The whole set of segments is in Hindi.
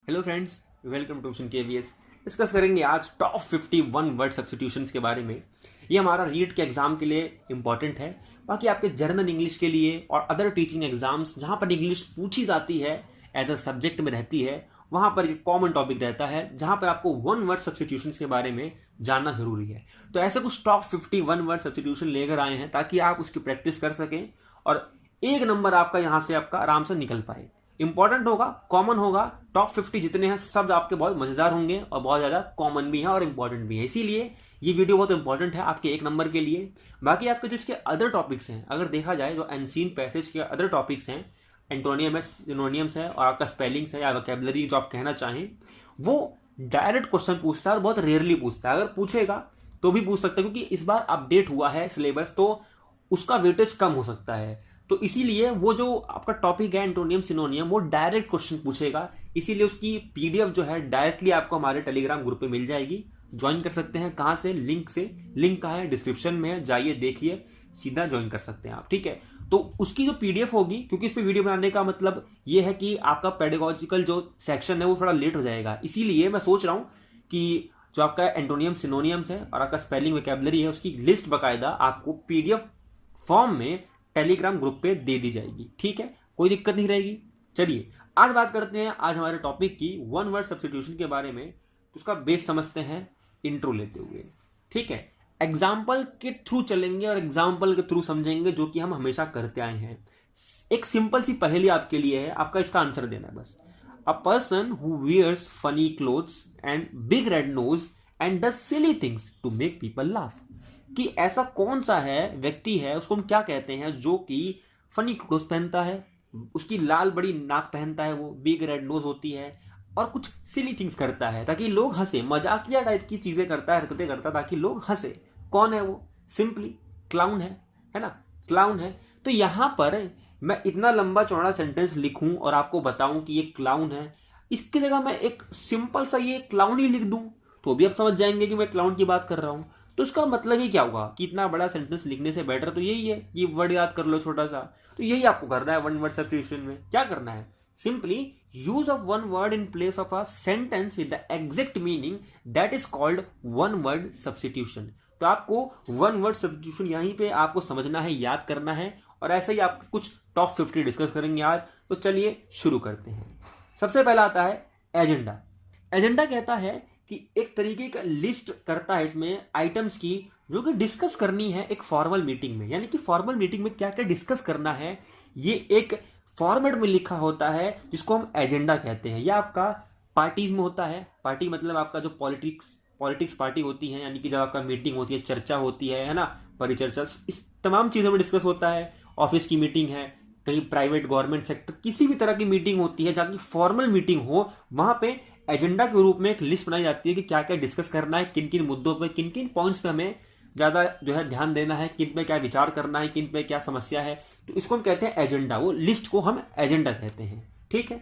Hello friends, welcome to KVS। Discuss करेंगे आज टॉप 51 वर्ड सब्स्टिट्यूशंस के बारे में। ये हमारा रीट के एग्जाम के लिए इंपॉर्टेंट है। बाकी आपके जर्नल इंग्लिश के लिए और अदर टीचिंग एग्जाम्स जहाँ पर इंग्लिश पूछी जाती है एज अ सब्जेक्ट में रहती है, वहाँ पर एक कॉमन टॉपिक रहता है जहाँ पर आपको वन वर्ड सब्स्टिट्यूशंस के बारे में जानना जरूरी है। तो ऐसे कुछ टॉप 51 वर्ड सब्स्टिट्यूशन लेकर आए हैं ताकि आप उसकी प्रैक्टिस कर सकें और एक नंबर आपका यहाँ से आपका आराम से निकल पाए। इंपॉर्टेंट होगा, कॉमन होगा। टॉप 50 जितने हैं सब आपके बहुत मजेदार होंगे और बहुत ज्यादा कॉमन भी है और इंपॉर्टेंट भी है, इसीलिए ये वीडियो बहुत इंपॉर्टेंट है आपके एक नंबर के लिए। बाकी आपके जो इसके अदर टॉपिक्स हैं, अगर देखा जाए जो अनसीन पैसेज के अदर टॉपिक्स हैं, एंटोनियम है, सिनोनियम्स है और आपका स्पेलिंग्स है या वोकैबुलरी जो आप कहना चाहें, वो डायरेक्ट क्वेश्चन पूछता है और बहुत रेयरली पूछता है। अगर पूछेगा तो भी पूछ सकता है क्योंकि इस बार अपडेट हुआ है सिलेबस, तो उसका वेटेज कम हो सकता है। तो इसीलिए वो जो आपका टॉपिक है एंटोनियम सिनोनियम, वो डायरेक्ट क्वेश्चन पूछेगा। इसीलिए उसकी पीडीएफ जो है डायरेक्टली आपको हमारे टेलीग्राम ग्रुप पे मिल जाएगी। ज्वाइन कर सकते हैं। कहाँ से? लिंक से। लिंक कहाँ है? डिस्क्रिप्शन में है, जाइए देखिए, सीधा ज्वाइन कर सकते हैं आप। ठीक है, तो उसकी जो पीडीएफ होगी, क्योंकि इस पे वीडियो बनाने का मतलब ये है कि आपका पेडागोजिकल जो सेक्शन है वो थोड़ा लेट हो जाएगा, इसीलिए मैं सोच रहा हूँ कि जो आपका एंटोनियम सिनोनियम्स है और आपका स्पेलिंग वोकैबुलरी है, उसकी लिस्ट बाकायदा आपको पीडीएफ फॉर्म में टेलीग्राम ग्रुप पे दे दी जाएगी। ठीक है, कोई दिक्कत नहीं रहेगी। चलिए आज बात करते हैं आज हमारे टॉपिक की वन वर्ड सब्स्टिट्यूशन के बारे में। तो उसका बेस समझते हैं इंट्रो लेते हुए। ठीक है, एग्जाम्पल के थ्रू चलेंगे और एग्जाम्पल के थ्रू समझेंगे, जो कि हम हमेशा करते आए हैं। एक सिंपल सी पहेली आपके लिए है, आपका इसका आंसर देना है बस। A person who wears funny clothes and big red nose and does silly things to make people laugh. कि ऐसा कौन सा है व्यक्ति है, उसको हम क्या कहते हैं, जो कि फनी क्लोथ पहनता है, उसकी लाल बड़ी नाक पहनता है, वो बिग रेड नोज होती है और कुछ सिली थिंग्स करता है ताकि लोग हंसे, मजाकिया टाइप की चीजें करता है, हरकतें करता है ताकि लोग हंसे। कौन है वो? सिंपली क्लाउन है ना? क्लाउन है। तो यहां पर मैं इतना लंबा चौड़ा सेंटेंस लिखूं और आपको बताऊं कि ये क्लाउन है, इसकी जगह मैं एक सिंपल सा ये क्लाउन ही लिख दूं तो भी आप समझ जाएंगे कि मैं क्लाउन की बात कर रहा हूं। तो इसका मतलब ही क्या होगा कि इतना बड़ा सेंटेंस लिखने से बेटर तो यही है कि वर्ड याद कर लो छोटा सा। तो यही आपको करना है वन वर्ड सब्स्टिट्यूशन में। क्या करना है? Simply use of one word in place of a sentence with the exact meaning, that is called one word substitution. तो आपको वन वर्ड सब्स्टिट्यूशन यहीं पे आपको समझना है, याद करना है, और ऐसे ही आप कुछ टॉप 50 डिस्कस करेंगे आज। तो चलिए शुरू करते हैं। सबसे पहला आता है एजेंडा। एजेंडा कहता है कि एक तरीके का लिस्ट करता है इसमें आइटम्स की, जो कि डिस्कस करनी है एक फॉर्मल मीटिंग में। यानी कि फॉर्मल मीटिंग में क्या क्या डिस्कस करना है, ये एक फॉर्मेट में लिखा होता है, जिसको हम एजेंडा कहते हैं। यह आपका पार्टीज में होता है। पार्टी मतलब आपका जो पॉलिटिक्स पार्टी होती है, यानी कि जब आपका मीटिंग होती है, चर्चा होती है ना, परिचर्चा, इस तमाम चीज़ों में डिस्कस होता है। ऑफिस की मीटिंग है, कहीं प्राइवेट गवर्नमेंट सेक्टर किसी भी तरह की मीटिंग होती है जहाँ की फॉर्मल मीटिंग हो, वहां पे एजेंडा के रूप में एक लिस्ट बनाई जाती है कि क्या क्या डिस्कस करना है, किन किन मुद्दों पे, किन किन पॉइंट्स पे हमें ज़्यादा जो है ध्यान देना है, किन पे क्या विचार करना है, किन पे क्या समस्या है। तो इसको हम कहते हैं एजेंडा। वो लिस्ट को हम एजेंडा कहते हैं। ठीक है।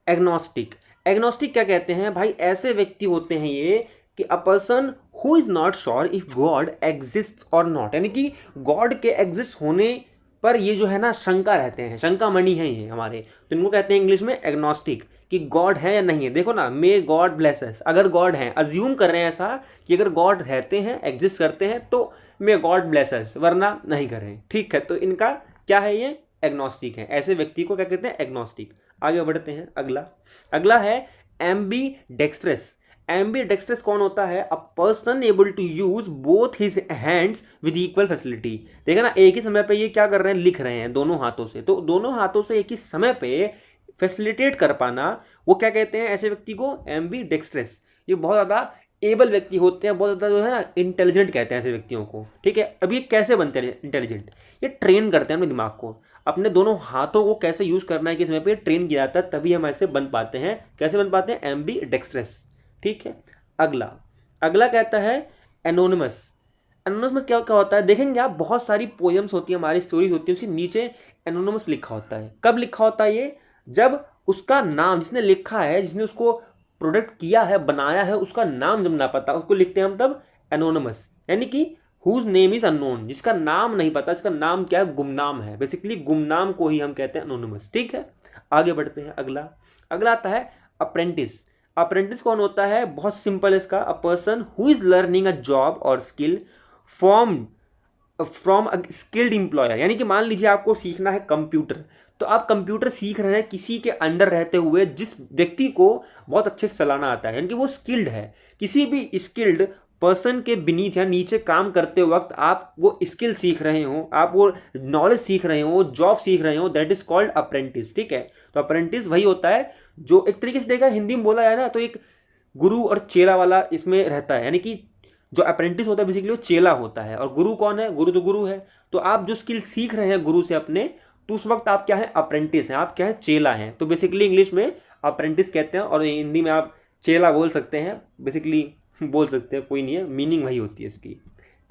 एग्नोस्टिक। एग्नोस्टिक क्या कहते हैं भाई? ऐसे व्यक्ति होते हैं ये कि अ person who is not sure if God exist और नॉट, यानी कि गॉड के एग्जिस्ट होने पर ये जो है ना शंका रहते हैं, शंका मणि है ये हमारे। तो इनको कहते हैं इंग्लिश में एग्नोस्टिक, कि गॉड है या नहीं है। देखो ना, मे गॉड ब्लेस अस, अगर गॉड है, अज्यूम कर रहे हैं ऐसा कि अगर गॉड रहते हैं, एग्जिस्ट करते हैं, तो मे गॉड ब्लेस अस, वरना नहीं कर रहे हैं। ठीक है, तो इनका क्या है? ये एग्नोस्टिक है। ऐसे व्यक्ति को क्या कहते हैं? एग्नोस्टिक। आगे बढ़ते हैं। अगला है एम्बी डेक्स्ट्रस। एम्बी डेक्स्ट्रस कौन होता है? A person able to use both his hands with equal facility. देखा ना, एक ही समय पे ये क्या कर रहे हैं? लिख रहे हैं दोनों हाथों से। तो दोनों हाथों से एक ही समय पे फैसिलिटेट कर पाना, वो क्या कहते हैं? ऐसे व्यक्ति को एम्बी डेक्स्ट्रस। ये बहुत ज़्यादा एबल व्यक्ति होते हैं, बहुत ज़्यादा जो है ना इंटेलिजेंट कहते हैं ऐसे व्यक्तियों को। ठीक है, अब ये कैसे बनते हैं इंटेलिजेंट? ये ट्रेन करते हैं अपने दिमाग को, अपने दोनों हाथों को कैसे यूज करना है किस समय पे ट्रेन किया जाता है, तभी हम ऐसे बन पाते हैं। कैसे बन पाते हैं? एम्बी डेक्स्ट्रस। ठीक है। अगला कहता है एनोनिमस। एनोनिमस क्या क्या होता है? देखेंगे आप, बहुत सारी पोएम्स होती है, हमारी स्टोरीज होती है, उसके नीचे एनोनिमस लिखा होता है। कब लिखा होता है ये? जब उसका नाम, जिसने लिखा है, जिसने उसको प्रोडक्ट किया है, बनाया है, उसका नाम जब ना पता, उसको लिखते हैं हम तब एनोनिमस। यानी कि हुज नेम इज अननोन, जिसका नाम नहीं पता, इसका नाम क्या है? गुमनाम है। बेसिकली गुमनाम को ही हम कहते हैं एनोनिमस। ठीक है। आगे बढ़ते हैं। अगला अगला आता है अप्रेंटिस। अप्रेंटिस कौन होता है? बहुत सिंपल है इसका, a person who is learning a job और skill from a skilled employer. यानी कि मान लीजिए आपको सीखना है कंप्यूटर, तो आप कंप्यूटर सीख रहे हैं किसी के अंडर रहते हुए, जिस व्यक्ति को बहुत अच्छे से चलाना आता है, यानी कि वो स्किल्ड है। किसी भी स्किल्ड पर्सन के बीनीथ या नीचे काम करते वक्त आप वो स्किल सीख रहे हो, आप वो नॉलेज सीख रहे हो, जॉब सीख रहे हो, दैट इज कॉल्ड अप्रेंटिस। ठीक है, तो अप्रेंटिस वही होता है जो एक तरीके से देखा हिंदी में बोला जाए ना तो एक गुरु और चेला वाला इसमें रहता है। यानी कि जो अप्रेंटिस होता है बेसिकली वो चेला होता है, और गुरु कौन है? गुरु तो गुरु है। तो आप जो स्किल सीख रहे हैं गुरु से अपने, तो उस वक्त आप क्या है? अप्रेंटिस हैं, आप क्या है? चेला हैं। तो बेसिकली इंग्लिश में अप्रेंटिस कहते हैं और हिंदी में आप चेला बोल सकते हैं, बेसिकली बोल सकते हैं, कोई नहीं है, मीनिंग वही होती है इसकी।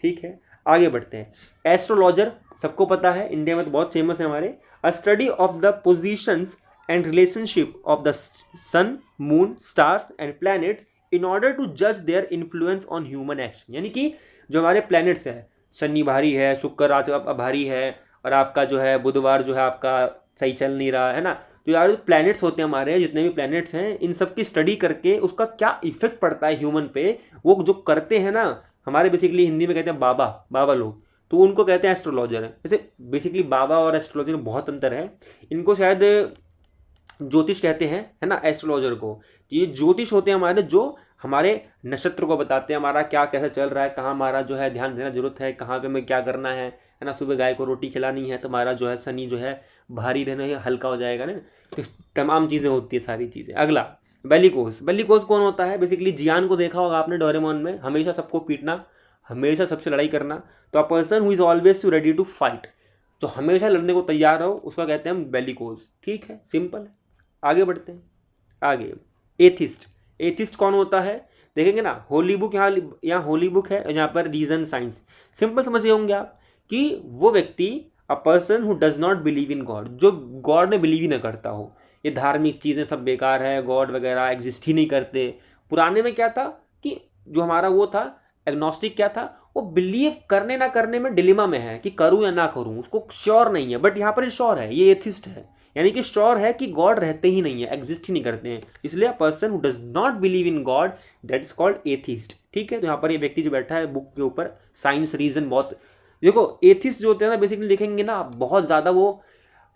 ठीक है, आगे बढ़ते हैं। एस्ट्रोलॉजर सबको पता है, इंडिया में तो बहुत फेमस है हमारे। A study of the positions and relationship of the sun, moon, stars and planets in order to जज their influence on human action. यानी कि जो हमारे प्लैनेट्स हैं, शनि भारी है, शुक्र आज भारी है, और आपका जो है बुधवार जो है आपका सही चल नहीं रहा है ना। तो यार जो प्लैनेट्स होते हैं हमारे, जितने भी प्लैनेट्स हैं, इन सब की स्टडी करके उसका क्या इफेक्ट पड़ता है ह्यूमन पे, वो जो करते हैं ना हमारे, बेसिकली हिंदी में कहते हैं बाबा, बाबा लोग, तो उनको कहते हैं एस्ट्रोलॉजर। जैसे बेसिकली बाबा और एस्ट्रोलॉजर में बहुत अंतर है। इनको शायद ज्योतिष कहते हैं, है ना, एस्ट्रोलॉजर को। ये ज्योतिष होते हैं हमारे, जो हमारे नक्षत्र को बताते हैं, हमारा क्या कैसा चल रहा है, कहाँ हमारा जो है ध्यान देना जरूरत है, कहाँ पे हमें क्या करना है ना। सुबह गाय को रोटी खिलानी है तो हमारा जो है शनि जो है भारी रहना है, हल्का हो जाएगा ना। तो तमाम चीज़ें होती है, सारी चीज़ें। अगला बेलिकोस। बेलिकोस कौन होता है? बेसिकली जियान को देखा होगा आपने डोरेमोन में, हमेशा सबको पीटना, हमेशा सबसे लड़ाई करना। तो a person who is always ready to fight, जो हमेशा लड़ने को तैयार हो, उसका कहते हैं हम बेलिकोस। ठीक है, सिंपल है। आगे बढ़ते हैं। आगे एथिस्ट। एथिस्ट कौन होता है? देखेंगे ना, होली बुक यहाँ होली बुक है, यहाँ पर रीजन साइंस। सिंपल समझ होंगे आप कि वो व्यक्ति, अ person who does not believe in God, जो गॉड में बिलीव ही ना करता हो। ये धार्मिक चीज़ें सब बेकार है, गॉड वगैरह एग्जिस्ट ही नहीं करते। पुराने में क्या था कि जो हमारा वो था एग्नोस्टिक, क्या था, वो बिलीव करने ना करने में डिलेमा में है कि करूँ या ना करूँ, उसको श्योर नहीं है। बट यहाँ पर श्योर है, ये एथिस्ट है, यानी कि श्योर है कि गॉड रहते ही नहीं है, एग्जिस्ट ही नहीं करते हैं। इसलिए person who does not believe in God, that is called atheist. ठीक है, तो यहाँ पर ये व्यक्ति जो बैठा है बुक के ऊपर, साइंस रीजन बहुत, देखो एथिस्ट जो होते हैं ना, बेसिकली देखेंगे ना बहुत ज़्यादा वो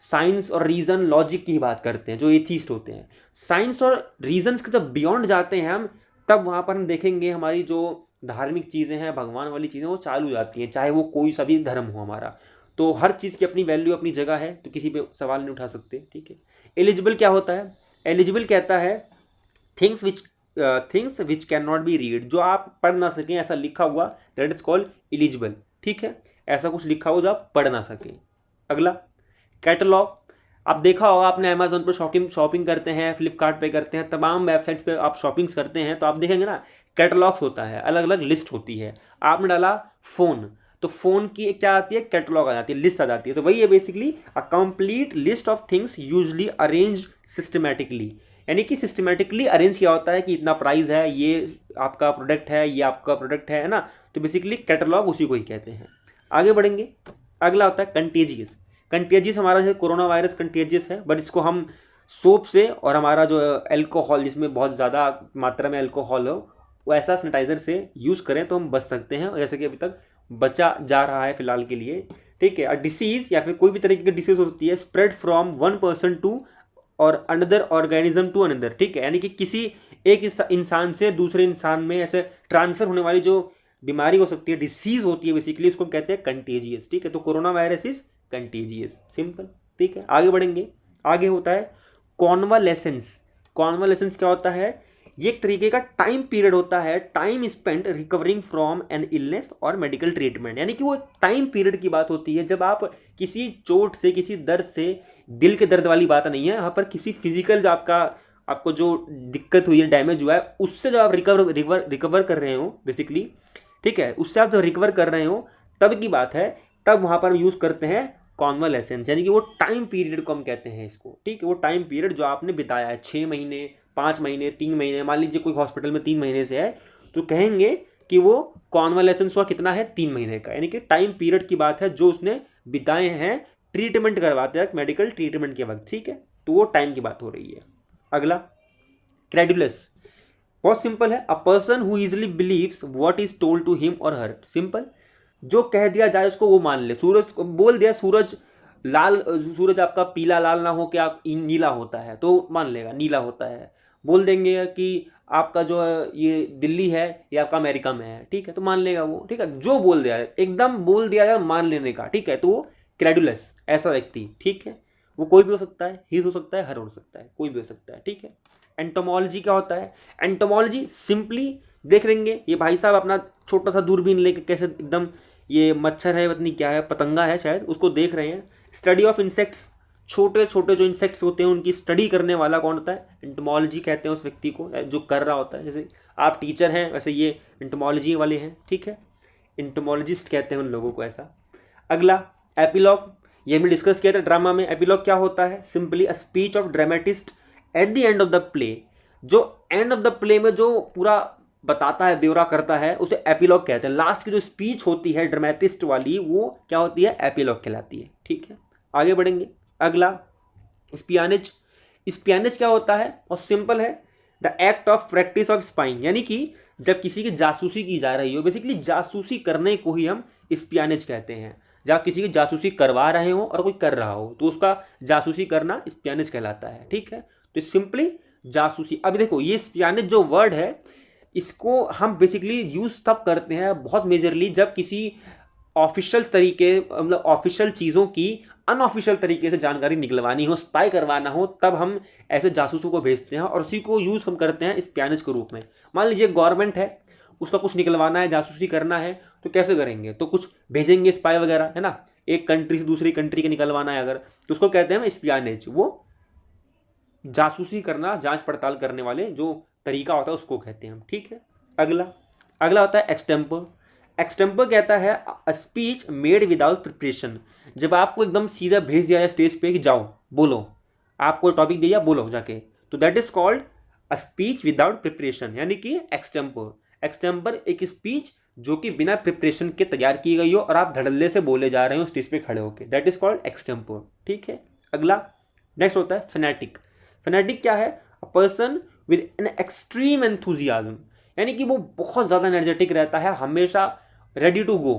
साइंस और रीजन लॉजिक की बात करते हैं जो एथिस्ट होते हैं। साइंस और रीजन्स के जब बियॉन्ड जाते हैं हम, तब वहाँ पर हम देखेंगे हमारी जो धार्मिक चीज़ें हैं, भगवान वाली चीज़ें, वो चालू हो जाती हैं, चाहे वो कोई सा भी धर्म हो हमारा। तो हर चीज़ की अपनी वैल्यू, अपनी जगह है, तो किसी पे सवाल नहीं उठा सकते। ठीक है, एलिजिबल क्या होता है? एलिजिबल कहता है things which can not be read, जो आप पढ़ ना सकें, ऐसा लिखा हुआ, दैट इज कॉल्ड एलिजिबल। ठीक है, ऐसा कुछ लिखा हो जो आप पढ़ ना सकें। अगला कैटलॉग। आप देखा होगा आपने, अमेजोन पर शॉपिंग करते हैं, फ्लिपकार्ट पे करते हैं, तमाम वेबसाइट्स पे आप शॉपिंग्स करते हैं, तो आप देखेंगे ना कैटलॉग्स होता है, अलग अलग लिस्ट होती है। आपने डाला फ़ोन, तो फ़ोन की क्या आती है? कैटलॉग आ जाती है, लिस्ट आ जाती है। तो वही है basically a complete list of things usually arrange systematically, यानी कि सिस्टमेटिकली अरेंज किया होता है कि इतना प्राइस है, ये आपका प्रोडक्ट है, ये आपका प्रोडक्ट है ना। तो बेसिकली कैटलॉग उसी को ही कहते हैं। आगे बढ़ेंगे। अगला होता है कंटेजियस। कंटेजियस हमारा जैसे कोरोना वायरस कंटेजियस है, बट इसको हम सोप से और हमारा जो एल्कोहल, जिसमें बहुत ज़्यादा मात्रा में एल्कोहल हो, वो ऐसा सैनिटाइजर से यूज़ करें तो हम बच सकते हैं, जैसे कि अभी तक बचा जा रहा है फिलहाल के लिए। ठीक है, और डिसीज़ या फिर कोई भी तरीके की डिसीज़ होती है spread from one person to और अनदर ऑर्गेनिज्म टू अनदर। ठीक है, यानी कि किसी एक इंसान से दूसरे इंसान में ऐसे ट्रांसफर होने वाली जो बीमारी हो सकती है, डिसीज़ होती है, बेसिकली उसको कहते हैं कंटेजियस। ठीक है, तो corona virus is contagious, simple. ठीक है, आगे बढ़ेंगे। आगे होता है कॉन्वालेसेंस। कॉन्वालेसेंस क्या होता है? ये एक तरीके का टाइम पीरियड होता है, time spent recovering from an illness और मेडिकल ट्रीटमेंट। यानी कि वो टाइम पीरियड की बात होती है जब आप किसी चोट से, किसी दर्द से, दिल के दर्द वाली बात नहीं है यहाँ पर, किसी फिजिकल जो आपको जो दिक्कत हुई है, डैमेज हुआ है, उससे जब आप रिकवर कर रहे हो बेसिकली, ठीक है, उससे आप जब रिकवर कर रहे हो तब की बात है, तब वहाँ पर हम यूज़ करते हैं कॉन्वालेसेंस, यानी कि वो टाइम पीरियड को हम कहते हैं इसको। ठीक है, वो टाइम पीरियड जो आपने बिताया है, 6 महीने, 5 महीने, 3 महीने, मान लीजिए कोई हॉस्पिटल में 3 महीने से है, तो कहेंगे कि वो कॉन्वालेसेंस हुआ कितना है? 3 महीने का, यानी कि टाइम पीरियड की बात है जो उसने बिताए हैं ट्रीटमेंट करवाते हैं, मेडिकल ट्रीटमेंट के वक्त। ठीक है, तो वो टाइम की बात हो रही है। अगला क्रेडुलस, बहुत सिंपल है, a person who easily believes what is told to him और हर। सिंपल, जो कह दिया जाए उसको वो मान ले। सूरज को बोल दिया सूरज लाल, सूरज आपका पीला लाल ना हो क्या नीला होता है, तो मान लेगा नीला होता है। बोल देंगे कि आपका जो ये दिल्ली है ये आपका अमेरिका में है, ठीक है, तो मान लेगा वो, ठीक है। जो बोल दिया है एकदम बोल दिया जाए मान लेने का, ठीक है, तो वो क्रेडुलस ऐसा व्यक्ति, ठीक है। वो कोई भी हो सकता है, ही हो सकता है, हर हो सकता है, कोई भी हो सकता है, ठीक है। एंटोमोलॉजी क्या होता है? एंटोमोलॉजी सिंपली देख लेंगे, ये भाई साहब अपना छोटा सा दूरबीन लेके कैसे एकदम, ये मच्छर है पत्नी क्या है, पतंगा है शायद, उसको देख रहे हैं। स्टडी ऑफ इंसेक्ट्स, छोटे छोटे जो इंसेक्ट्स होते हैं उनकी स्टडी करने वाला कौन होता है? एंटोमोलॉजी कहते हैं उस व्यक्ति को, जो कर रहा होता है। जैसे आप टीचर हैं वैसे ये एंटोमोलॉजी वाले हैं, ठीक है, एंटोमोलॉजिस्ट कहते हैं उन लोगों को ऐसा। अगला एपिलॉग, ये भी डिस्कस किया था ड्रामा में। एपिलॉग क्या होता है? Simply a speech of dramatist at the end of the play, जो एंड ऑफ द प्ले में जो पूरा बताता है, ब्यौरा करता है, उसे एपिलॉग कहते हैं। लास्ट की जो स्पीच होती है ड्रामेटिस्ट वाली, वो क्या होती है? एपिलॉग कहलाती है, ठीक है। आगे बढ़ेंगे। अगला स्पियानेज, स्पियानेज क्या होता है? और सिंपल है, the act of practice of spying, यानी कि जब किसी की जासूसी की जा रही हो, बेसिकली जासूसी करने को ही हम स्पियानेज कहते हैं। जब किसी की जासूसी करवा रहे हो और कोई कर रहा हो तो उसका जासूसी करना स्पियानेज कहलाता है, ठीक है। तो सिंपली जासूसी। अब देखो ये स्पियानेज जो वर्ड है इसको हम बेसिकली यूज तब करते हैं बहुत मेजरली जब किसी ऑफिशियल तरीके, मतलब ऑफिशियल चीज़ों की अनऑफिशियल तरीके से जानकारी निकलवानी हो, स्पाई करवाना हो, तब हम ऐसे जासूसों को भेजते हैं और उसी को यूज़ हम करते हैं स्पियानेज के रूप में। मान लीजिए गवर्नमेंट है, उसका कुछ निकलवाना है, जासूसी करना है, तो कैसे करेंगे? तो कुछ भेजेंगे स्पाई वगैरह, है ना। एक कंट्री से दूसरी कंट्री के निकलवाना है अगर, तो उसको कहते हैं स्पियानेज। वो जासूसी करना, जांच पड़ताल करने वाले जो तरीका होता है उसको कहते हैं हम, ठीक है। अगला अगला होता है एक्सटेम्पर। एक्सटेम्पर कहता है a speech made without preparation, जब आपको एकदम सीधा भेज दिया जाए स्टेज पे कि जाओ बोलो, आपको टॉपिक दिया बोलो जाके, तो that is called a speech without preparation, यानी कि एक्सटेम्पर। एक्सटेम्पर एक स्पीच जो कि बिना प्रिपरेशन के तैयार की गई हो और आप धड़ल्ले से बोले जा रहे हो स्टेज पे खड़े होकर, दैट इज कॉल्ड एक्सटेम्पर, ठीक है। अगला नेक्स्ट होता है फेनेटिक। फेनेटिक क्या है? A person with an extreme enthusiasm, यानी कि वो बहुत ज़्यादा एनर्जेटिक रहता है, हमेशा रेडी टू गो,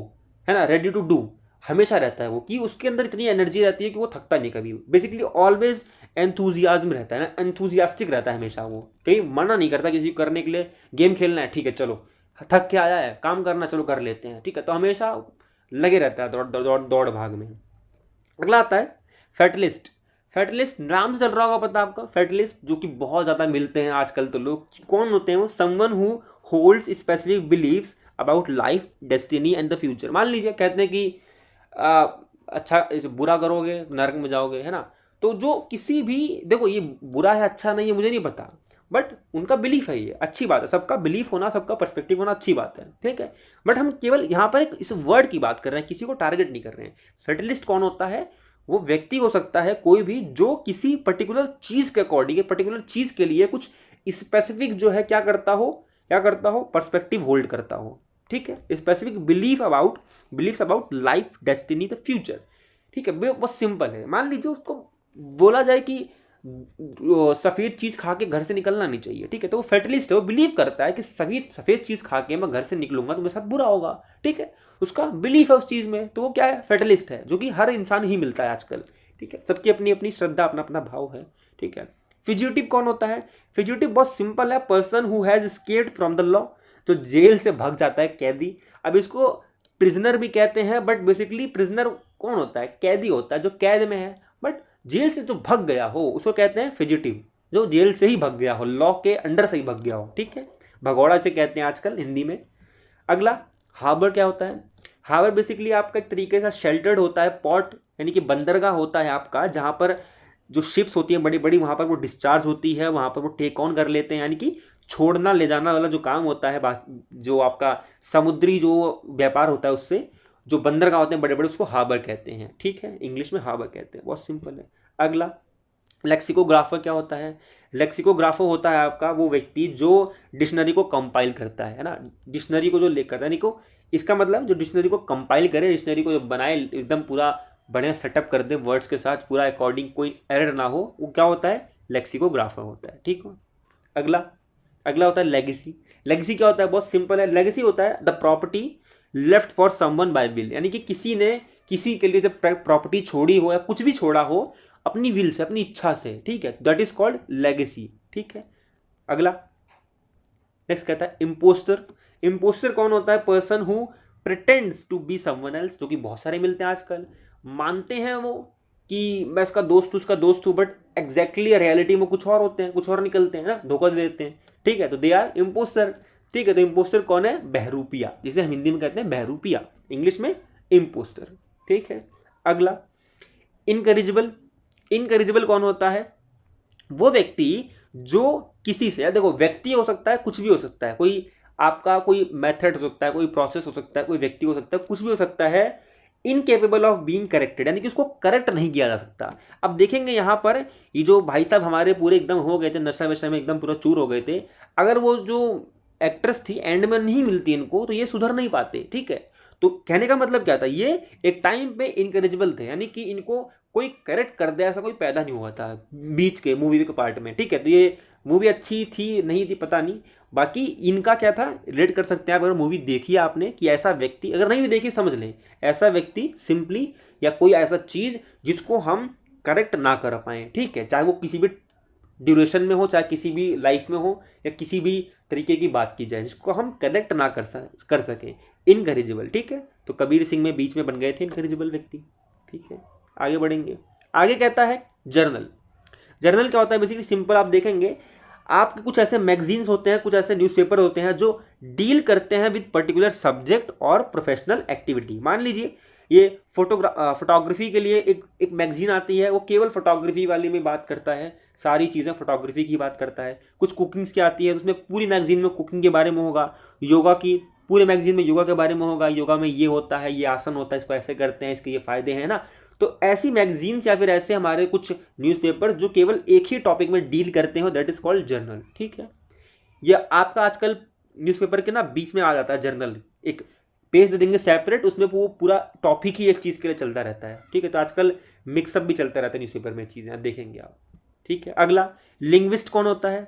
है ना, रेडी टू डू, हमेशा रहता है वो, कि उसके अंदर इतनी एनर्जी रहती है कि वो थकता नहीं कभी। बेसिकली ऑलवेज एंथुजियाज्म रहता है ना, एंथुजियास्टिक रहता है हमेशा। वो कहीं मना नहीं करता किसी को करने के लिए, गेम खेलना है ठीक है चलो, थक के आया है काम करना चलो कर लेते हैं, ठीक है, तो हमेशा लगे रहता है दौड़ भाग में। अगला आता है फेटलिस्ट। फेटलिस्ट नाम से चल रहा होगा पता आपका, फेटलिस्ट जो कि बहुत ज़्यादा मिलते हैं आजकल। तो लोग कौन होते हैं? वो someone who holds specific beliefs about life, destiny and the future. मान लीजिए कहते हैं कि अच्छा बुरा करोगे नरक में जाओगे, है ना। तो जो किसी भी, देखो ये बुरा है अच्छा नहीं है मुझे नहीं पता, बट उनका बिलीफ है, ये अच्छी बात है, सबका बिलीफ होना, सबका पर्सपेक्टिव होना अच्छी बात है, ठीक है। बट हम केवल यहाँ पर एक इस वर्ड की बात कर रहे हैं, किसी को टारगेट नहीं कर रहे हैं। फेटलिस्ट कौन होता है? वो व्यक्ति हो सकता है कोई भी जो किसी पर्टिकुलर चीज़ के अकॉर्डिंग, पर्टिकुलर चीज़ के लिए कुछ स्पेसिफिक जो है क्या करता हो, पर्सपेक्टिव होल्ड करता हो, ठीक है। Specific beliefs about life, destiny, the future, ठीक है। बहुत सिंपल है। मान लीजिए उसको बोला जाए कि सफ़ेद चीज़ खा के घर से निकलना नहीं चाहिए, ठीक है, तो वो फेटलिस्ट है, वो बिलीव करता है कि सफ़ेद चीज़ खा के मैं घर से निकलूंगा तो मेरे साथ बुरा होगा, ठीक है, उसका बिलीफ है उस चीज़ में, तो वो क्या है? फेटलिस्ट है, जो कि हर इंसान ही मिलता है आजकल, ठीक है। सबकी अपनी अपनी श्रद्धा, अपना अपना भाव है, ठीक है। फिजिटिव कौन होता है? फिजिटिव बहुत सिंपल है, person who has escaped from the law, जो जेल से भाग जाता है, कैदी। अब इसको प्रिजनर भी कहते हैं, बट बेसिकली प्रिजनर कौन होता है? कैदी होता है जो कैद में है, बट जेल से जो भाग गया हो उसको कहते हैं फिजिटिव, जो जेल से ही भाग गया हो, लॉ के अंडर से ही भाग गया हो, ठीक है। भगौड़ा से कहते हैं आजकल हिंदी में। अगला हार्बर क्या होता है? हार्बर बेसिकली आपका एक तरीके से शेल्टर्ड होता है, पोर्ट यानी कि बंदरगाह होता है आपका, जहाँ पर जो शिप्स होती हैं बड़ी बड़ी, वहाँ पर वो डिस्चार्ज होती है, वहाँ पर वो टेक ऑन कर लेते हैं, यानी कि छोड़ना ले जाना वाला जो काम होता है, जो आपका समुद्री जो व्यापार होता है उससे जो बंदरगाह होते हैं बड़े बड़े, उसको हार्बर कहते हैं, ठीक है, इंग्लिश में हार्बर कहते हैं, बहुत सिंपल है। अगला लेक्सिकोग्राफर क्या होता है? लेक्सिकोग्राफर होता है आपका वो व्यक्ति जो डिक्शनरी को कंपाइल करता है ना, डिक्शनरी को जो लेकर, यानी को इसका मतलब जो डिक्शनरी को कंपाइल करे, डिक्शनरी को जो बनाए, एकदम पूरा बढ़िया सेटअप कर दे वर्ड्स के साथ पूरा अकॉर्डिंग, कोई एरर ना हो, वो क्या होता है, लेक्सिकोग्राफर होता है। ठीक हो। अगला अगला होता है लेगेसी। लेगेसी क्या होता है, बहुत सिंपल है। लेगेसी होता है the property left for someone by will, यानी कि किसी ने किसी के लिए जब प्रॉपर्टी छोड़ी हो या कुछ भी छोड़ा हो अपनी विल से, अपनी इच्छा से, ठीक है, दैट इज कॉल्ड लेगेसी। ठीक है। अगला नेक्स्ट कहता है इम्पोस्टर। इम्पोस्टर कौन होता है, person who pretends to be someone else, जो कि बहुत सारे मिलते हैं आजकल। मानते हैं वो कि मैं इसका दोस्त हूँ, उसका दोस्त हूँ, बट एग्जैक्टली रियलिटी में कुछ और होते हैं, कुछ और निकलते हैं ना, धोखा दे देते हैं। ठीक है, तो दे आर इम्पोस्टर। ठीक है, तो इम्पोस्टर कौन है, बहरूपिया, जिसे हम हिंदी में कहते हैं बहरूपिया, इंग्लिश में इम्पोस्टर। ठीक है। अगला इनकरेजिबल। इनकरेजिबल कौन होता है, वो व्यक्ति जो किसी से, देखो व्यक्ति हो सकता है, कुछ भी हो सकता है, कोई आपका कोई मेथड हो सकता है, कोई प्रोसेस हो सकता है, कोई व्यक्ति हो सकता है, कुछ भी हो सकता है, इनकेपेबल ऑफ बीइंग करेक्टेड, यानी कि उसको करेक्ट नहीं किया जा सकता। अब देखेंगे यहाँ पर ये जो भाई साहब हमारे पूरे एकदम हो गए थे, नशा वशा में एकदम पूरा चूर हो गए थे, अगर वो जो एक्ट्रेस थी एंड में नहीं मिलती इनको, तो ये सुधर नहीं पाते। ठीक है, तो कहने का मतलब क्या था, ये एक टाइम पे इनकरेजिबल थे, यानी कि इनको कोई करेक्ट कर दे ऐसा कोई पैदा नहीं हुआ था बीच के मूवी के पार्ट में। ठीक है, तो ये मूवी अच्छी थी नहीं थी पता नहीं, बाकी इनका क्या था रिलेट कर सकते हैं आप, अगर मूवी देखी है आपने, कि ऐसा व्यक्ति, अगर नहीं भी देखी समझ लें, ऐसा व्यक्ति सिंपली, या कोई ऐसा चीज जिसको हम करेक्ट ना कर पाए। ठीक है, चाहे वो किसी भी ड्यूरेशन में हो, चाहे किसी भी लाइफ में हो, या किसी भी तरीके की बात की जाए जिसको हम करेक्ट ना कर सके, इनकरेजिबल। ठीक है, तो कबीर सिंह में बीच में बन गए थे इनकरेजिबल व्यक्ति। ठीक है, आगे बढ़ेंगे। आगे कहता है जर्नल। जर्नल क्या होता है, बेसिकली सिंपल आप देखेंगे, आपके कुछ ऐसे मैगजीन्स होते हैं, कुछ ऐसे न्यूज़पेपर होते हैं जो डील करते हैं विद पर्टिकुलर सब्जेक्ट और प्रोफेशनल एक्टिविटी। मान लीजिए ये फोटोग्राफी के लिए एक मैगजीन आती है, वो केवल फोटोग्राफी वाली में बात करता है, सारी चीज़ें फोटोग्राफी की बात करता है। कुछ कुकिंग्स की आती है, उसमें पूरी मैगजीन में कुकिंग के बारे में होगा। योगा की पूरे मैगजीन में योगा के बारे में होगा, योगा में ये होता है, ये आसन होता है, इसको ऐसे करते हैं, इसके ये फायदे हैं ना। तो ऐसी मैगजीन्स या फिर ऐसे हमारे कुछ न्यूज़पेपर जो केवल एक ही टॉपिक में डील करते हो, दैट इज कॉल्ड जर्नल। ठीक है, यह आपका आजकल न्यूज़पेपर के ना बीच में आ जाता है जर्नल, एक पेज दे देंगे सेपरेट, उसमें वो पूरा टॉपिक ही एक चीज़ के लिए चलता रहता है। ठीक है, तो आजकल मिक्सअप भी चलता रहता है न्यूज़पेपर में, चीज़ें देखेंगे आप। ठीक है। अगला लिंग्विस्ट कौन होता है,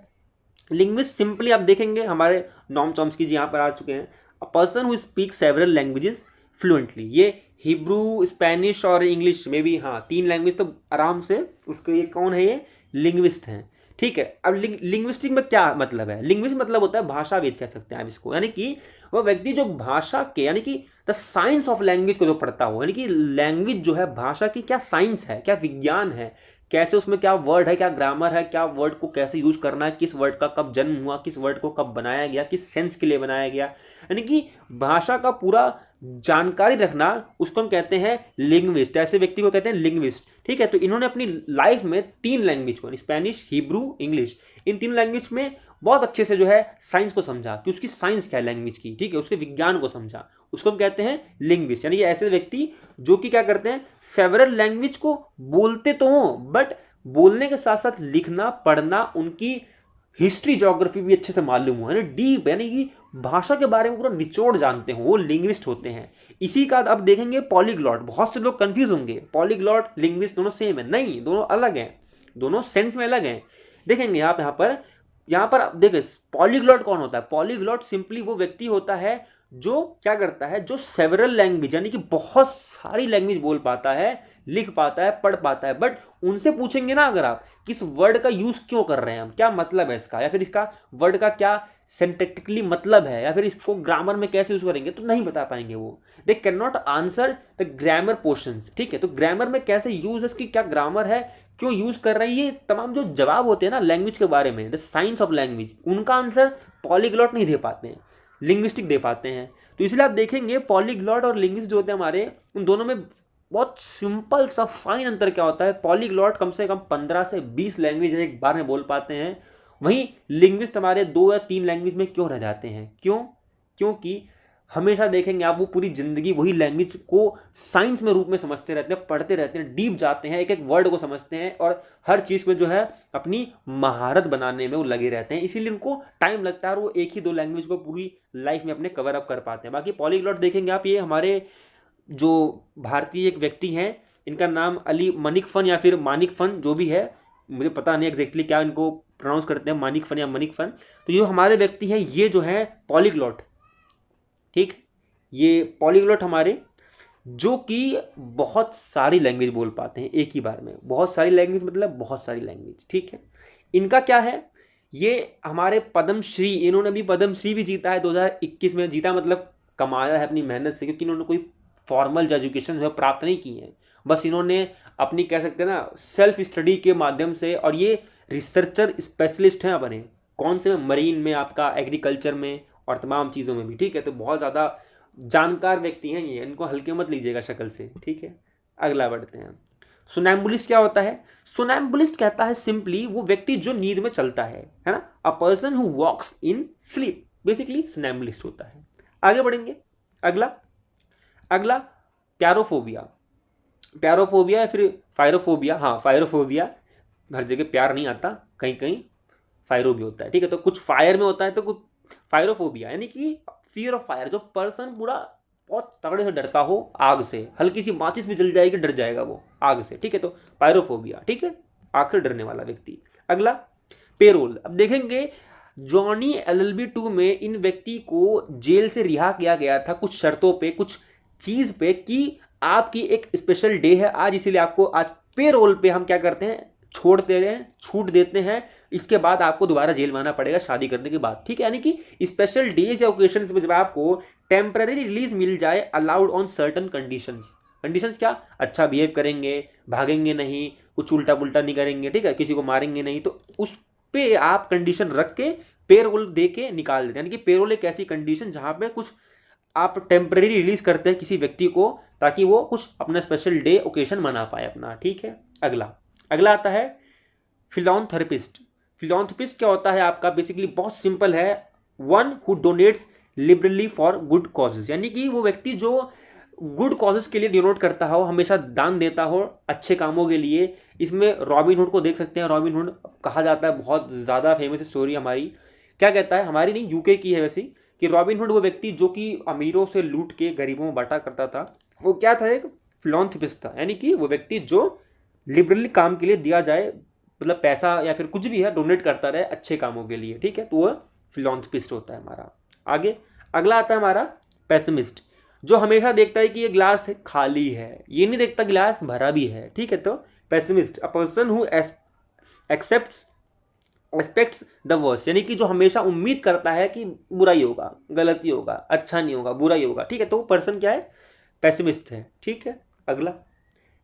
लिंग्विस्ट सिंपली आप देखेंगे हमारे नॉम चॉम्स्की जी यहाँ पर आ चुके हैं, अ person who speak several languages fluently. ये हिब्रू, स्पेनिश और इंग्लिश में भी, हाँ 3 लैंग्वेज तो आराम से उसके, ये कौन है, ये लिंग्विस्ट हैं। ठीक है, अब लिंग्विस्टिक में क्या मतलब है, लिंग्विस्ट मतलब होता है भाषाविद कह सकते हैं आप इसको, यानी कि वह व्यक्ति जो भाषा के, यानी कि द साइंस ऑफ लैंग्वेज को जो पढ़ता हो, यानी कि लैंग्वेज जो है भाषा की क्या साइंस है, क्या विज्ञान है, कैसे उसमें क्या वर्ड है, क्या ग्रामर है, क्या वर्ड को कैसे यूज करना है, किस वर्ड का कब जन्म हुआ, किस वर्ड को कब बनाया गया, किस सेंस के लिए बनाया गया, यानी कि भाषा का पूरा जानकारी रखना, उसको हम कहते हैं लिंग्विस्ट। ऐसे व्यक्ति को कहते हैं लिंग्विस्ट। ठीक है, तो इन्होंने अपनी लाइफ में 3 लैंग्वेज को, स्पेनिश, हिब्रू, इंग्लिश, इन 3 लैंग्वेज में बहुत अच्छे से जो है साइंस को समझा कि उसकी साइंस क्या है लैंग्वेज की। ठीक है, उसके विज्ञान को समझा, उसको हम कहते हैं लिंग्विस्ट। यानी कि ऐसे व्यक्ति जो कि क्या करते हैं, सेवरल लैंग्वेज को बोलते तो हो, बट बोलने के साथ साथ लिखना, पढ़ना, उनकी हिस्ट्री, ज्योग्राफी भी अच्छे से मालूम हो, यानी डीप, यानी कि भाषा के बारे में पूरा निचोड़ जानते हो, वो लिंग्विस्ट होते हैं। इसी का अब देखेंगे पॉलीग्लॉट। बहुत से लोग कंफ्यूज होंगे, पॉलीग्लॉट लिंग्विस्ट दोनों सेम है, नहीं, दोनों अलग हैं, दोनों सेंस में अलग हैं। देखेंगे यहाँ पर देखिए पॉलीग्लॉट कौन होता है, पॉलीग्लॉट सिंपली वो व्यक्ति होता है जो क्या करता है, जो सेवरल लैंग्वेज, यानी कि बहुत सारी लैंग्वेज बोल पाता है, लिख पाता है, पढ़ पाता है, बट उनसे पूछेंगे ना अगर आप किस वर्ड का यूज क्यों कर रहे हैं हम, क्या मतलब है इसका, या फिर इसका वर्ड का क्या सिंटैक्टिकली मतलब है, या फिर इसको ग्रामर में कैसे यूज करेंगे, तो नहीं बता पाएंगे वो। They can not answer the grammar portions. ठीक है, तो ग्रामर में कैसे यूज है, इसकी क्या ग्रामर है, क्यों यूज कर रहे हैं, ये तमाम जो जवाब होते हैं ना लैंग्वेज के बारे में, द साइंस ऑफ लैंग्वेज, उनका आंसर पॉलीग्लॉट नहीं दे पाते हैं, लिंग्विस्टिक दे पाते हैं। तो इसलिए आप देखेंगे पॉलीग्लॉट और लिंग्विस्ट जो होते हैं हमारे, उन दोनों में बहुत सिंपल सा फाइन अंतर क्या होता है, पॉलीग्लॉट कम से कम 15 से 20 लैंग्वेज एक बार में बोल पाते हैं, वहीं लिंग्विस्ट हमारे 2 या 3 लैंग्वेज में क्यों रह जाते हैं, क्योंकि हमेशा देखेंगे आप वो पूरी जिंदगी वही लैंग्वेज को साइंस में रूप में समझते रहते हैं, पढ़ते रहते हैं, डीप जाते हैं, एक एक वर्ड को समझते हैं, और हर चीज़ में जो है अपनी महारत बनाने में वो लगे रहते हैं, इसीलिए उनको टाइम लगता है और वो एक ही 2 लैंग्वेज को पूरी लाइफ में अपने कवर अप कर पाते हैं। बाकी पॉलीग्लॉट देखेंगे आप, ये हमारे जो भारतीय एक व्यक्ति हैं इनका नाम अली मनिक फन या फिर मानिक फन जो भी है, मुझे पता नहीं एग्जैक्टली क्या इनको प्रोनाउंस करते हैं, मानिक फन या मनिक फन। तो ये हमारे व्यक्ति हैं, ये जो है पॉलीग्लॉट, ठीक, ये पॉलीग्लॉट हमारे, जो कि बहुत सारी लैंग्वेज बोल पाते हैं एक ही बार में। बहुत सारी लैंग्वेज मतलब बहुत सारी लैंग्वेज, ठीक है। इनका क्या है, ये हमारे पद्मश्री, इन्होंने भी पद्मश्री भी जीता है 2021 में। जीता मतलब कमाया है अपनी मेहनत से, क्योंकि इन्होंने कोई फॉर्मल एजुकेशन जो है प्राप्त नहीं की है, बस इन्होंने अपनी कह सकते हैं ना सेल्फ स्टडी के माध्यम से, और ये रिसर्चर स्पेशलिस्ट हैं अपने कौन से में, मरीन में, आपका एग्रीकल्चर में और तमाम चीज़ों में भी, ठीक है। तो बहुत ज़्यादा जानकार व्यक्ति हैं ये, इनको हल्के मत लीजिएगा शक्ल से, ठीक है। अगला बढ़ते हैं। सोनैम्बुलिस्ट क्या होता है? सोनैम्बुलिस्ट कहता है सिंपली वो व्यक्ति जो नींद में चलता है ना, a person who walks in sleep, basically somnambulist होता है। आगे बढ़ेंगे। अगला प्यारोफोबिया, प्यारोफोबिया या फिर फायरोफोबिया, हाँ फायरोफोबिया, हर जगह प्यार नहीं आता, कहीं कहीं फायरो भी होता है, ठीक है। तो कुछ फायर में होता है तो कुछ फायरोफोबिया, यानी कि फियर ऑफ फायर, जो पर्सन पूरा बहुत तगड़े से डरता हो आग से, हल्की सी माचिस भी जल जाएगी डर जाएगा वो आग से, ठीक है। तो पायरोफोबिया, ठीक है, आग से डरने वाला व्यक्ति। अगला पेरोल। अब देखेंगे जॉनी एलएलबी 2 में इन व्यक्ति को जेल से रिहा किया गया था कुछ शर्तों पे, कुछ चीज पे, कि आपकी एक स्पेशल डे है आज, इसीलिए आपको आज पेरोल पे हम क्या करते हैं, छोड़ते हैं, छूट देते हैं, इसके बाद आपको दोबारा जेल में आना पड़ेगा शादी करने के बाद, ठीक है। यानी कि स्पेशल डेज या ओकेशंस में जब आपको टेम्पररी रिलीज मिल जाए, allowed on certain conditions. Conditions क्या? अच्छा बिहेव करेंगे, भागेंगे नहीं, कुछ उल्टा पुल्टा नहीं करेंगे, ठीक है, किसी को मारेंगे नहीं, तो उस पे आप कंडीशन रख के पेरोल दे के निकाल देते हैं। यानी कि पेरोल एक ऐसी कंडीशन जहां पे कुछ आप टेम्पररी रिलीज करते हैं किसी व्यक्ति को, ताकि वो कुछ अपना स्पेशल डे ओकेशन मना पाए अपना, ठीक है। अगला आता है फिलॉन्थेरेपिस्ट। फिलॉन्थेरेपिस्ट क्या होता है आपका? बेसिकली बहुत सिंपल है, one who donates liberally for good causes, यानी कि वो व्यक्ति जो गुड कॉजेज के लिए डोनेट करता हो, हमेशा दान देता हो अच्छे कामों के लिए। इसमें रॉबिन हुड को देख सकते हैं। रॉबिन हुड कहा जाता है, बहुत ज़्यादा फेमस स्टोरी हमारी, क्या कहता है, हमारी नहीं यूके की है वैसे, कि रॉबिन हुड वो व्यक्ति जो कि अमीरों से लूट के गरीबों में बांटा करता था, वो क्या था, एक फिलॉन्थेरेपिस्ट था। यानी कि वो व्यक्ति जो लिबरली काम के लिए दिया जाए, मतलब पैसा या फिर कुछ भी है डोनेट करता रहे अच्छे कामों के लिए, ठीक है, तो वह फिलॉन्थेरेपिस्ट होता है हमारा। आगे अगला आता है हमारा पेसिमिस्ट, जो हमेशा देखता है कि ये ग्लास खाली है, ये नहीं देखता गिलास भरा भी है, ठीक है। तो pessimist, a person who aspects the worst, यानी कि जो हमेशा उम्मीद करता है कि बुरा ही होगा, गलत ही होगा, अच्छा नहीं होगा, बुरा ही होगा, ठीक है। तो पर्सन क्या है? पेसिमिस्ट है, ठीक है। अगला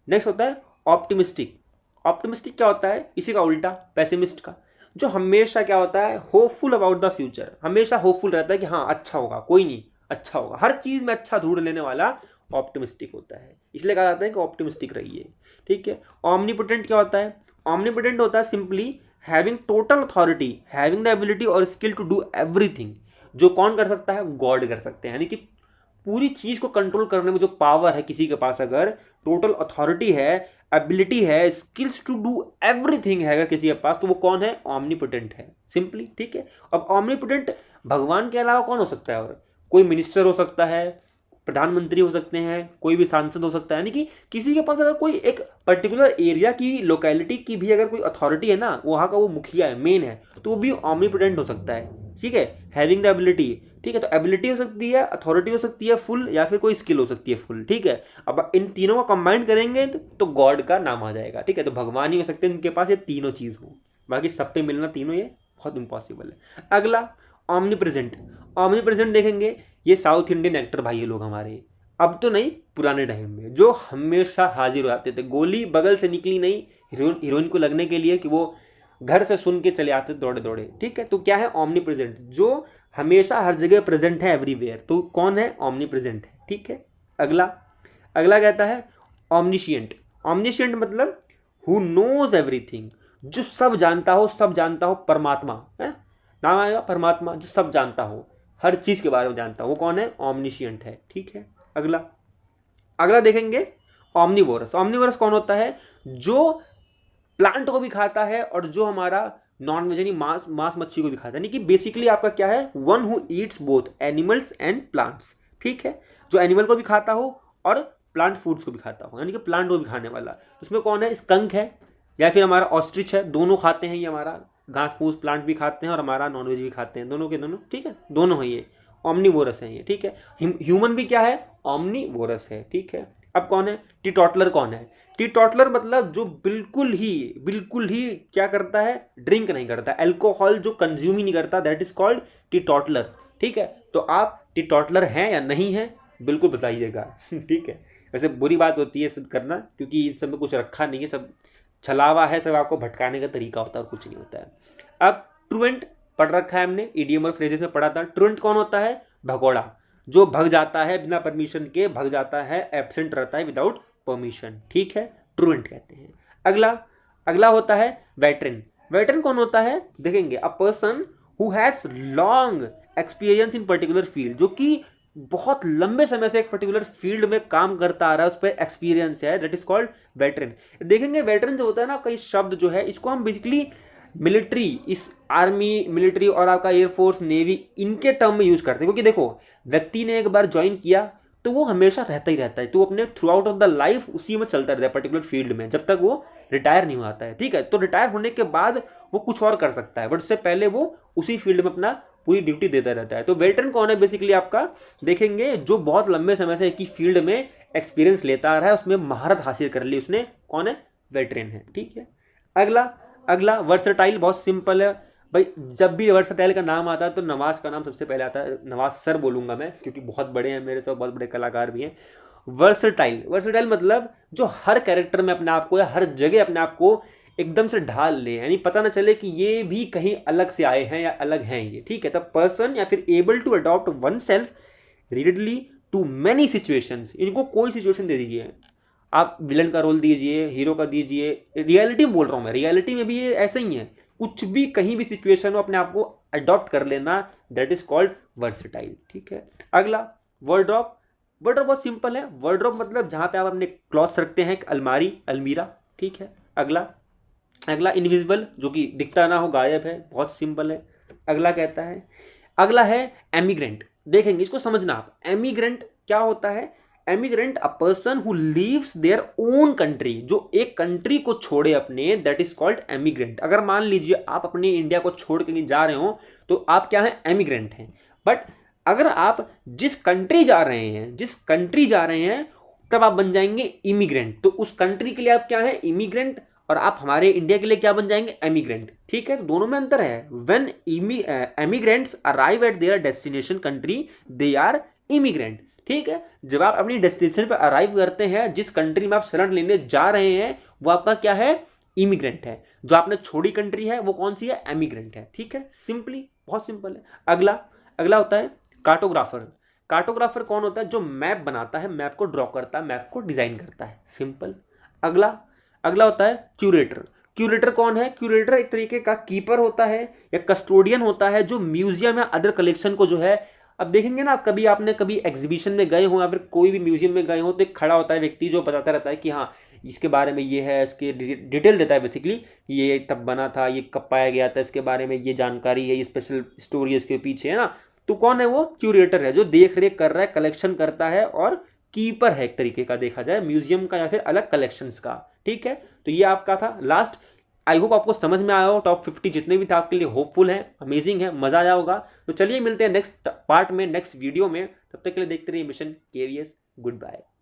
नेक्स्ट होता है ऑप्टिमिस्टिक। ऑप्टिमिस्टिक क्या होता है? इसी का उल्टा पेसिमिस्ट का, जो हमेशा क्या होता है, होपफुल अबाउट द फ्यूचर, हमेशा होपफुल रहता है कि हाँ अच्छा होगा, कोई नहीं अच्छा होगा, हर चीज में अच्छा ढूंढ लेने वाला ऑप्टिमिस्टिक होता है, इसलिए कहा जाता है कि ऑप्टिमिस्टिक रहिए, ठीक है। ऑमनीपोटेंट क्या होता है? ऑमनीपोटेंट होता है simply having total authority, having the ability और स्किल टू डू एवरीथिंग। जो कौन कर सकता है? गॉड कर सकते हैं, यानी कि पूरी चीज को कंट्रोल करने में जो पावर है किसी के पास, अगर टोटल अथॉरिटी है, एबिलिटी है, स्किल्स टू डू एवरीथिंग है अगर किसी के पास, तो वो कौन है? ऑमनीपोटेंट है सिंपली, ठीक है। अब ऑमनीपोटेंट भगवान के अलावा कौन हो सकता है? और कोई मिनिस्टर हो सकता है, प्रधानमंत्री हो सकते हैं, कोई भी सांसद हो सकता है, यानी कि किसी के पास अगर कोई एक पर्टिकुलर एरिया की, लोकेलिटी की भी अगर कोई अथॉरिटी है ना, वहाँ का वो मुखिया है, मेन है, तो वो भी ऑमनीपोटेंट हो सकता है, ठीक है। हैविंग द एबिलिटी, ठीक है, तो एबिलिटी हो सकती है, अथॉरिटी हो सकती है फुल, या फिर कोई स्किल हो सकती है फुल, ठीक है। अब इन तीनों को कंबाइन करेंगे तो गॉड का नाम आ जाएगा, ठीक है। तो भगवान ही हो सकते हैं इनके पास ये तीनों चीज हो, बाकी सब पे मिलना तीनों ये बहुत इंपॉसिबल है। अगला ऑमनीप्रेजेंट। ऑमनीप्रेजेंट देखेंगे, ये साउथ इंडियन एक्टर भाई ये लोग हमारे, अब तो नहीं, पुराने टाइम में जो हमेशा हाजिर हो जाते थे, गोली बगल से निकली नहीं हीरोइन को लगने के लिए कि वो घर से सुन के चले आते दौड़े दौड़े, ठीक है। तो क्या है? ऑमनी प्रेजेंट, जो हमेशा हर जगह प्रेजेंट है, एवरीवेयर, तो कौन है? ऑमनी प्रेजेंट है, ठीक है। अगला कहता है ऑमनिशियंट। ऑमनिशियंट मतलब हु नोज एवरीथिंग, जो सब जानता हो, परमात्मा है, नाम आएगा परमात्मा, जो सब जानता हो, हर चीज के बारे में जानता हो, वो कौन है? ऑमनिशियंट है, ठीक है। अगला देखेंगे ऑमनीवोरस। ऑमनीवोरस कौन होता है? जो प्लांट को भी खाता है और जो हमारा नॉन वेज यानी मांस मच्छी को भी खाता है, यानी कि बेसिकली आपका क्या है? One who Yeats both animals and plants, ठीक है, जो एनिमल को भी खाता हो और प्लांट फूड्स को भी खाता हो, यानी कि प्लांट को भी खाने वाला। तो उसमें कौन है, स्कंक है या फिर हमारा ऑस्ट्रिच है, दोनों खाते हैं ये, हमारा घास फूस प्लांट भी खाते हैं और हमारा नॉनवेज भी खाते हैं, दोनों के दोनों, ठीक है, दोनों है ये, ऑमनीवोरस है ये, ठीक है। ह्यूमन भी क्या है, ऑमनीवोरस है, ठीक है। अब कौन है टीटॉटलर, कौन है टीटॉटलर, मतलब जो बिल्कुल ही क्या करता है, ड्रिंक नहीं करता, अल्कोहल जो कंज्यूम ही नहीं करता, दैट इज कॉल्ड टीटॉटलर, ठीक है। तो आप टीटॉटलर हैं या नहीं है बिल्कुल बताइएगा, ठीक है। वैसे बुरी बात होती है सब करना, क्योंकि इस सब में कुछ रखा नहीं है, सब छलावा है, सब आपको भटकाने का तरीका होता है और कुछ नहीं होता है। अब ट्रुएंट पढ़ रखा है हमने, इडियम और फ्रेजेस में पढ़ा था। ट्रुएंट कौन होता है, भगोड़ा, जो भग जाता है बिना परमिशन के, भग जाता है, एब्सेंट रहता है विदाउट परमिशन, ठीक है, ट्रुएंट कहते हैं। अगला होता है वेटरन। वेटरन कौन होता है, देखेंगे, अ person who has long experience in particular field, जो कि बहुत लंबे समय से एक पर्टिकुलर फील्ड में काम करता आ रहा है, उस पर एक्सपीरियंस है, दैट इज कॉल्ड वेटरन। देखेंगे वेटरन जो होता है ना, कई शब्द जो है इसको हम बेसिकली मिलिट्री, इस आर्मी मिलिट्री और आपका एयरफोर्स नेवी, इनके टर्म में यूज करते हैं, क्योंकि देखो व्यक्ति ने एक बार ज्वाइन किया तो वो हमेशा रहता ही रहता है, तो अपने through out of the life उसी में चलता रहता है पर्टिकुलर फील्ड में, जब तक वो रिटायर नहीं होता है, ठीक है। तो रिटायर होने के बाद वो कुछ और कर सकता है, बट उससे पहले वो उसी फील्ड में अपना पूरी ड्यूटी देता रहता है। तो वेटरन कौन है, बेसिकली आपका देखेंगे जो बहुत लंबे समय से एक ही फील्ड में एक्सपीरियंस लेता आ रहा है, उसमें महारत हासिल कर ली उसने, कौन है, वेटरन है, ठीक है। अगला वर्सटाइल, बहुत सिंपल है भाई, जब भी वर्सटाइल का नाम आता है तो नवाज का नाम सबसे पहले आता है, नवाज सर बोलूंगा मैं, क्योंकि बहुत बड़े हैं मेरे से, बहुत बड़े कलाकार भी हैं। वर्सटाइल मतलब जो हर कैरेक्टर में अपने आप को या हर जगह अपने आप को एकदम से ढाल ले, यानी पता ना चले कि ये भी कहीं अलग से आए हैं या अलग हैं ये, ठीक है। तब पर्सन या फिर able to adopt oneself relatedly to many situations, इनको कोई सिचुएशन दे दीजिए, आप विलन का रोल दीजिए, हीरो का दीजिए, रियलिटी में बोल रहा हूँ मैं, रियलिटी में भी ये ऐसा ही है, कुछ भी कहीं भी सिचुएशन हो अपने आप को अडॉप्ट कर लेना, दैट इज कॉल्ड वर्सटाइल, ठीक है। अगला वर्ड्रॉप बहुत सिंपल है, वर्ड्रॉप मतलब जहाँ पे आप अपने क्लॉथ्स रखते हैं, अलमारी, अलमीरा, ठीक है। अगला इनविजिबल, जो कि दिखता ना हो, गायब है, बहुत सिंपल है। अगला है एमिग्रेंट, देखेंगे इसको समझना आप, एमिग्रेंट क्या होता है, emigrant a person who leaves their own country, जो एक कंट्री को छोड़े अपने, दैट इज कॉल्ड एमिग्रेंट। अगर मान लीजिए आप अपने इंडिया को छोड़ के जा रहे हो तो आप क्या हैं, एमिग्रेंट हैं। बट अगर आप जिस कंट्री जा रहे हैं तब आप बन जाएंगे इमिग्रेंट, तो उस कंट्री के लिए आप क्या है, इमिग्रेंट, और आप हमारे इंडिया के लिए क्या बन जाएंगे, एमिग्रेंट, ठीक है। तो दोनों में अंतर है, when emigrants arrive at their destination country they are immigrant, ठीक है। जब आप अपनी डेस्टिनेशन पर अराइव करते हैं, जिस कंट्री में आप शरण लेने जा रहे हैं, वो आपका क्या है, इमिग्रेंट है। जो आपने छोड़ी कंट्री है वो कौन सी है, एमिग्रेंट है, ठीक है। सिंपली, बहुत सिंपल है। अगला होता है कार्टोग्राफर कौन होता है, जो मैप बनाता है, मैप को ड्रॉ करता है, मैप को डिजाइन करता है, सिंपल। अगला होता है क्यूरेटर कौन है, क्यूरेटर एक तरीके का कीपर होता है या कस्टोडियन होता है, जो म्यूजियम या अदर कलेक्शन को जो है, अब देखेंगे ना, आप आपने कभी एग्जीबिशन में गए हो या फिर कोई भी म्यूजियम में गए हो, तो एक खड़ा होता है व्यक्ति जो बताता रहता है कि हाँ इसके बारे में ये है, इसके डिटेल देता है, बेसिकली ये तब बना था, ये कब पाया गया था, इसके बारे में ये जानकारी है, ये स्पेशल स्टोरी इसके पीछे है ना। तो कौन है वो, क्यूरेटर है, जो देख रेख कर रहा है, कलेक्शन करता है और कीपर है एक तरीके का, देखा जाए म्यूजियम का या फिर अलग कलेक्शंस का, ठीक है। तो ये आपका था लास्ट। आई होप आपको समझ में आया हो, टॉप 50 जितने भी थे आपके लिए होपफुल है, अमेजिंग है, मजा आया होगा। तो चलिए मिलते हैं नेक्स्ट पार्ट में, नेक्स्ट वीडियो में, तब तक के लिए देखते रहिए मिशन केवीएस। Good bye.